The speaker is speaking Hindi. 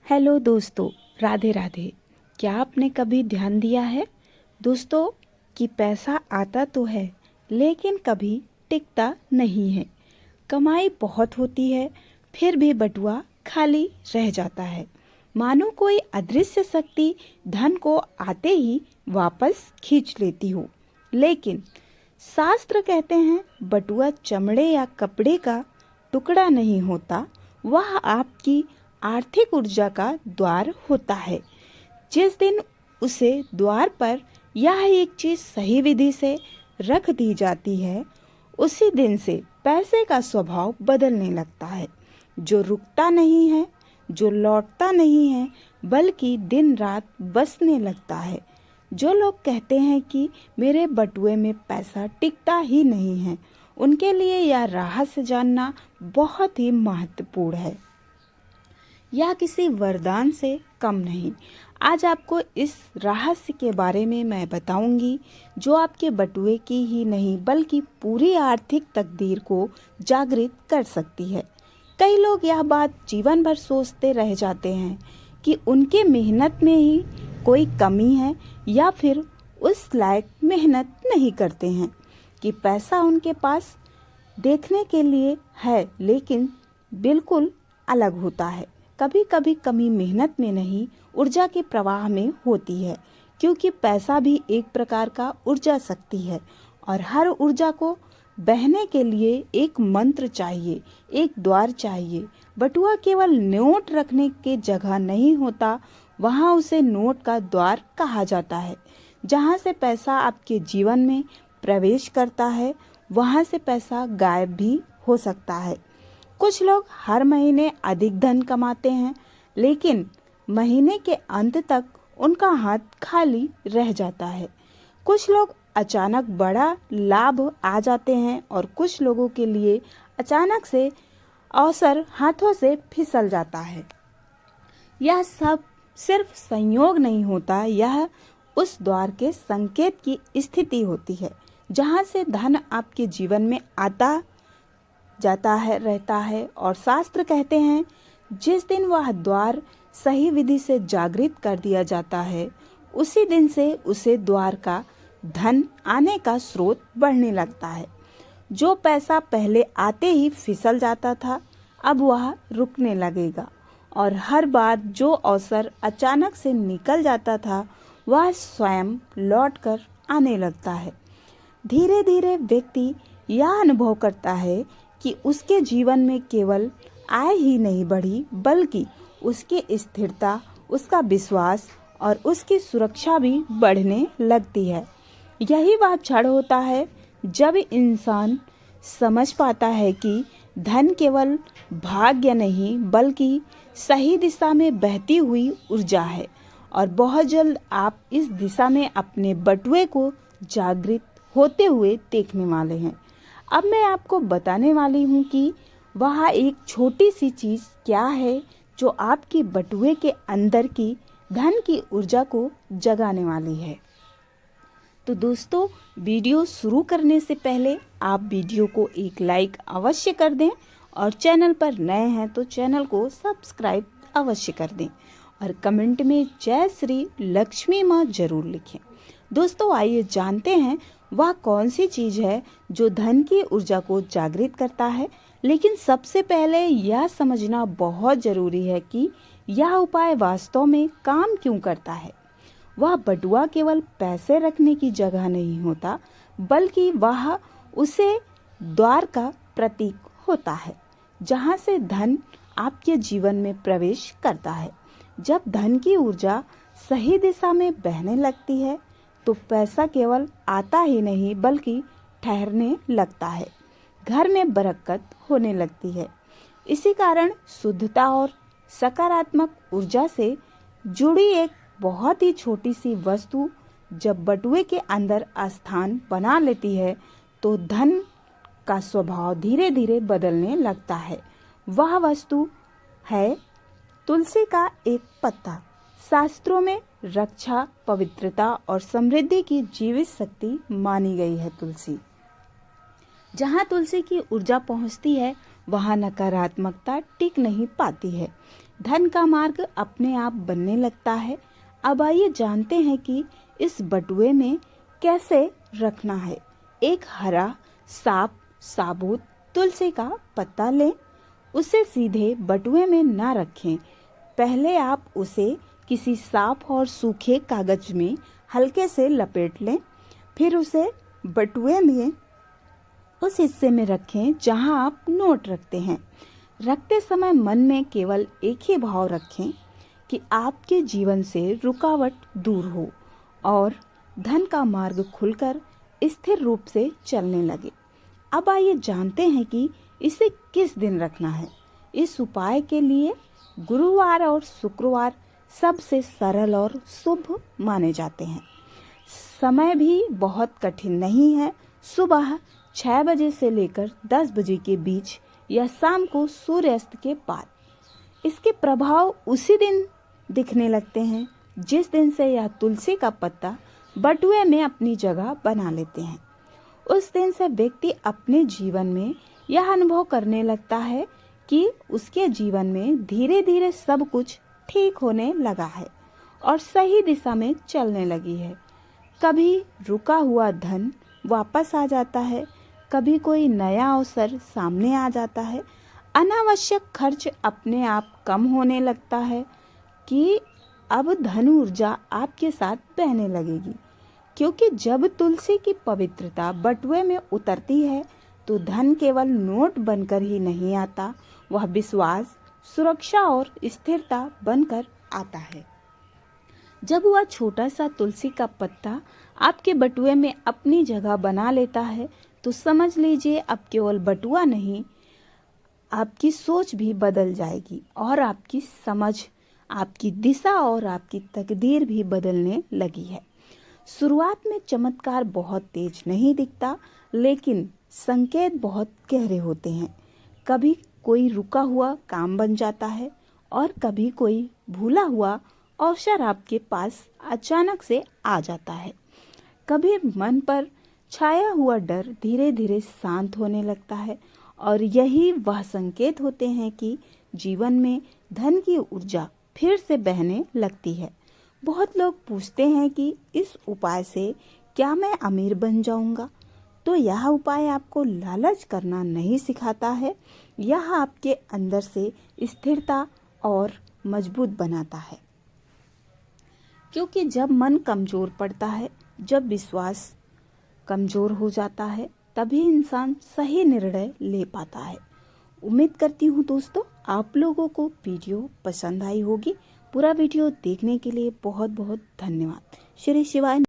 हेलो दोस्तों, राधे राधे। क्या आपने कभी ध्यान दिया है दोस्तों कि पैसा आता तो है लेकिन कभी टिकता नहीं है। कमाई बहुत होती है फिर भी बटुआ खाली रह जाता है, मानो कोई अदृश्य शक्ति धन को आते ही वापस खींच लेती हो। लेकिन शास्त्र कहते हैं बटुआ चमड़े या कपड़े का टुकड़ा नहीं होता, वह आपकी आर्थिक ऊर्जा का द्वार होता है। जिस दिन उसे द्वार पर यह एक चीज सही विधि से रख दी जाती है, उसी दिन से पैसे का स्वभाव बदलने लगता है। जो रुकता नहीं है, जो लौटता नहीं है, बल्कि दिन रात बसने लगता है। जो लोग कहते हैं कि मेरे बटुए में पैसा टिकता ही नहीं है, उनके लिए यह रहस्य जानना बहुत ही महत्वपूर्ण है। यह किसी वरदान से कम नहीं। आज आपको इस रहस्य के बारे में मैं बताऊंगी, जो आपके बटुए की ही नहीं बल्कि पूरी आर्थिक तकदीर को जागृत कर सकती है। कई लोग यह बात जीवन भर सोचते रह जाते हैं कि उनके मेहनत में ही कोई कमी है या फिर उस लायक मेहनत नहीं करते हैं कि पैसा उनके पास देखने के लिए है, लेकिन बिल्कुल अलग होता है। कभी कभी कमी मेहनत में नहीं, ऊर्जा के प्रवाह में होती है, क्योंकि पैसा भी एक प्रकार का ऊर्जा शक्ति है और हर ऊर्जा को बहने के लिए एक मंत्र चाहिए, एक द्वार चाहिए। बटुआ केवल नोट रखने की जगह नहीं होता, वहाँ उसे नोट का द्वार कहा जाता है। जहाँ से पैसा आपके जीवन में प्रवेश करता है, वहाँ से पैसा गायब भी हो सकता है। कुछ लोग हर महीने अधिक धन कमाते हैं, लेकिन महीने के अंत तक उनका हाथ खाली रह जाता है। कुछ लोग अचानक बड़ा लाभ आ जाते हैं और कुछ लोगों के लिए अचानक से अवसर हाथों से फिसल जाता है। यह सब सिर्फ संयोग नहीं होता, यह उस द्वार के संकेत की स्थिति होती है जहाँ से धन आपके जीवन में आता जाता है रहता है। और शास्त्र कहते हैं जिस दिन वह द्वार सही विधि से जागृत कर दिया जाता है, उसी दिन से उसे द्वार का धन आने का स्रोत बढ़ने लगता है। जो पैसा पहले आते ही फिसल जाता था, अब वह रुकने लगेगा और हर बार जो अवसर अचानक से निकल जाता था, वह स्वयं लौटकर आने लगता है। धीरे धीरे व्यक्ति यह अनुभव करता है कि उसके जीवन में केवल आय ही नहीं बढ़ी, बल्कि उसकी स्थिरता, उसका विश्वास और उसकी सुरक्षा भी बढ़ने लगती है। यही वह क्षण होता है जब इंसान समझ पाता है कि धन केवल भाग्य नहीं बल्कि सही दिशा में बहती हुई ऊर्जा है, और बहुत जल्द आप इस दिशा में अपने बटुए को जागृत होते हुए देखने वाले हैं। अब मैं आपको बताने वाली हूँ कि वह एक छोटी सी चीज़ क्या है जो आपकी बटुए के अंदर की धन की ऊर्जा को जगाने वाली है। तो दोस्तों, वीडियो शुरू करने से पहले आप वीडियो को एक लाइक अवश्य कर दें और चैनल पर नए हैं तो चैनल को सब्सक्राइब अवश्य कर दें और कमेंट में जय श्री लक्ष्मी माँ जरूर लिखें। दोस्तों, आइए जानते हैं वह कौन सी चीज़ है जो धन की ऊर्जा को जागृत करता है। लेकिन सबसे पहले यह समझना बहुत ज़रूरी है कि यह उपाय वास्तव में काम क्यों करता है। वह बटुआ केवल पैसे रखने की जगह नहीं होता, बल्कि वह उसे द्वार का प्रतीक होता है जहाँ से धन आपके जीवन में प्रवेश करता है। जब धन की ऊर्जा सही दिशा में बहने लगती है, तो पैसा केवल आता ही नहीं बल्कि ठहरने लगता है। घर में बरकत होने लगती है। इसी कारण शुद्धता और सकारात्मक ऊर्जा से जुड़ी एक बहुत ही छोटी सी वस्तु जब बटुए के अंदर स्थान बना लेती है, तो धन का स्वभाव धीरे धीरे बदलने लगता है। वह वस्तु है तुलसी का एक पत्ता। शास्त्रों में रक्षा, पवित्रता और समृद्धि की जीवित शक्ति मानी गई है तुलसी। जहाँ तुलसी की ऊर्जा पहुँचती है, वहाँ नकारात्मकता टिक नहीं पाती है। धन का मार्ग अपने आप बनने लगता है। अब आइए जानते हैं कि इस बटुए में कैसे रखना है। एक हरा साफ साबुत तुलसी का पत्ता लें। उसे सीधे बटुए में ना रखें। पहले आप उसे किसी साफ और सूखे कागज में हल्के से लपेट लें। फिर उसे बटुए में उस हिस्से में रखें जहां आप नोट रखते हैं। रखते समय मन में केवल एक ही भाव रखें कि आपके जीवन से रुकावट दूर हो और धन का मार्ग खुलकर स्थिर रूप से चलने लगे। अब आइए जानते हैं कि इसे किस दिन रखना है। इस उपाय के लिए गुरुवार और शुक्रवार सबसे सरल और शुभ माने जाते हैं। समय भी बहुत कठिन नहीं है। सुबह 6 बजे से लेकर 10 बजे के बीच या शाम को सूर्यास्त के बाद। इसके प्रभाव उसी दिन दिखने लगते हैं जिस दिन से यह तुलसी का पत्ता बटुए में अपनी जगह बना लेते हैं। उस दिन से व्यक्ति अपने जीवन में यह अनुभव करने लगता है कि उसके जीवन में धीरे धीरे सब कुछ ठीक होने लगा है और सही दिशा में चलने लगी है। कभी रुका हुआ धन वापस आ जाता है, कभी कोई नया अवसर सामने आ जाता है। अनावश्यक खर्च अपने आप कम होने लगता है कि अब धन ऊर्जा आपके साथ बहने लगेगी, क्योंकि जब तुलसी की पवित्रता बटुए में उतरती है तो धन केवल नोट बनकर ही नहीं आता, वह विश्वास, सुरक्षा और स्थिरता बनकर आता है। जब वह छोटा सा तुलसी का पत्ता आपके बटुए में अपनी जगह बना लेता है तो समझ लीजिए अब केवल बटुआ नहीं, आपकी सोच भी बदल जाएगी और आपकी समझ, आपकी दिशा और आपकी तकदीर भी बदलने लगी है। शुरुआत में चमत्कार बहुत तेज नहीं दिखता, लेकिन संकेत बहुत गहरे होते हैं। कभी कोई रुका हुआ काम बन जाता है और कभी कोई भूला हुआ अवसर आपके पास अचानक से आ जाता है। कभी मन पर छाया हुआ डर धीरे धीरे शांत होने लगता है और यही वह संकेत होते हैं कि जीवन में धन की ऊर्जा फिर से बहने लगती है। बहुत लोग पूछते हैं कि इस उपाय से क्या मैं अमीर बन जाऊंगा? तो यह उपाय आपको लालच करना नहीं सिखाता है, यह आपके अंदर से स्थिरता और मजबूत बनाता है। क्योंकि जब मन कमजोर पड़ता है, जब विश्वास कमजोर हो जाता है, तभी इंसान सही निर्णय ले पाता है। उम्मीद करती हूँ दोस्तों आप लोगों को वीडियो पसंद आई होगी। पूरा वीडियो देखने के लिए बहुत बहुत धन्यवाद। श्री शिवाय।